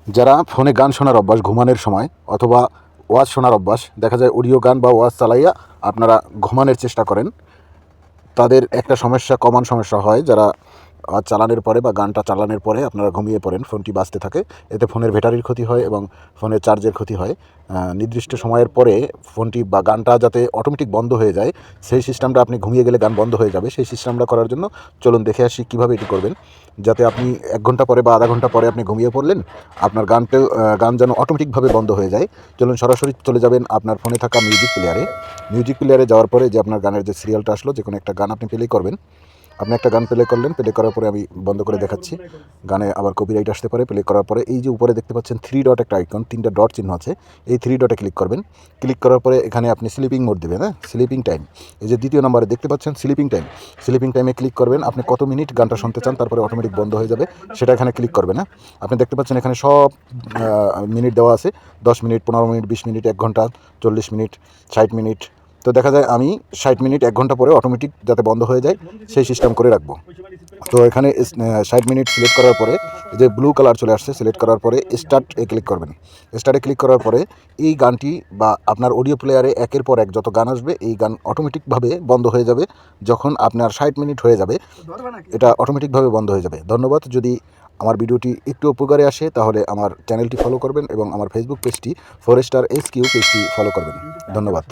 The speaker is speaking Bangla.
যারা ফোনে গান শোনার অভ্যাস ঘুমানোর সময় অথবা ওয়াজ শোনার অভ্যাস, দেখা যায় অডিও গান বা ওয়াজ চালাইয়া আপনারা ঘুমানোর চেষ্টা করেন, তাদের একটা কমন সমস্যা হয়। যারা চালানোর পরে বা গানটা চালানোর পরে আপনারা ঘুমিয়ে পড়েন, ফোনটি বাজতে থাকে, এতে ফোনের ব্যাটারির ক্ষতি হয় এবং ফোনের চার্জের ক্ষতি হয়। নির্দিষ্ট সময়ের পরে ফোনটি বা গানটা যাতে অটোমেটিক বন্ধ হয়ে যায়, সেই সিস্টেমটা, আপনি ঘুমিয়ে গেলে গান বন্ধ হয়ে যাবে, সেই সিস্টেমটা করার জন্য চলুন দেখে আসি কীভাবে এটি করবেন। যাতে আপনি 1 ঘন্টা পরে বা আধা ঘন্টা পরে আপনি ঘুমিয়ে পড়লেন, আপনার গান যেন অটোমেটিকভাবে বন্ধ হয়ে যায়। চলুন সরাসরি চলে যাবেন আপনার ফোনে থাকা মিউজিক প্লেয়ারে যাওয়ার পরে যে আপনার গানের যে সিরিয়ালটা আসলো, যে কোনো একটা গান আপনি প্লে করবেন। আপনি একটা গান প্লে করলেন, প্লে করার পরে আমি বন্ধ করে দেখাচ্ছি, গানে আবার কপিরাইট আসতে পারে। প্লে করার পরে এই যে উপরে দেখতে পাচ্ছেন 3 ডট একটা আইকন, 3টা ডট চিহ্ন আছে, এই 3 ডটে ক্লিক করবেন। ক্লিক করার পরে এখানে আপনি স্লিপিং মোড দেবেন, স্লিপিং টাইম, এই যে দ্বিতীয় নম্বরে দেখতে পাচ্ছেন স্লিপিং টাইমে ক্লিক করবেন। আপনি কত মিনিট গানটা শুনতে চান, তারপরে অটোমেটিক বন্ধ হয়ে যাবে, সেটা এখানে ক্লিক করবেন। আপনি দেখতে পাচ্ছেন এখানে সব মিনিট দেওয়া আছে, 10 মিনিট, 15 মিনিট, 20 মিনিট, 1 ঘন্টা, 40 মিনিট, 60 মিনিট। তো দেখা যায় আমি 60 মিনিট, 1 ঘন্টা পরে অটোমেটিক যাতে বন্ধ হয়ে যায় সেই সিস্টেম করে রাখবো। তো এখানে 60 মিনিট সিলেক্ট করার পরে যে ব্লু কালার চলে আসছে, সিলেক্ট করার পরে স্টার্টে ক্লিক করবেন। স্টার্টে ক্লিক করার পরে এই গানটি বা আপনার অডিও প্লেয়ারে একের পর এক যত গান আসবে, এই গান অটোমেটিকভাবে বন্ধ হয়ে যাবে। যখন আপনার 60 মিনিট হয়ে যাবে, এটা অটোমেটিকভাবে বন্ধ হয়ে যাবে। ধন্যবাদ। যদি আমার ভিডিওটি একটু উপকারে আসে তাহলে আমার চ্যানেলটি ফলো করবেন এবং আমার ফেসবুক পেজটি ফরেস্টার SQ পেজটি ফলো করবেন। ধন্যবাদ।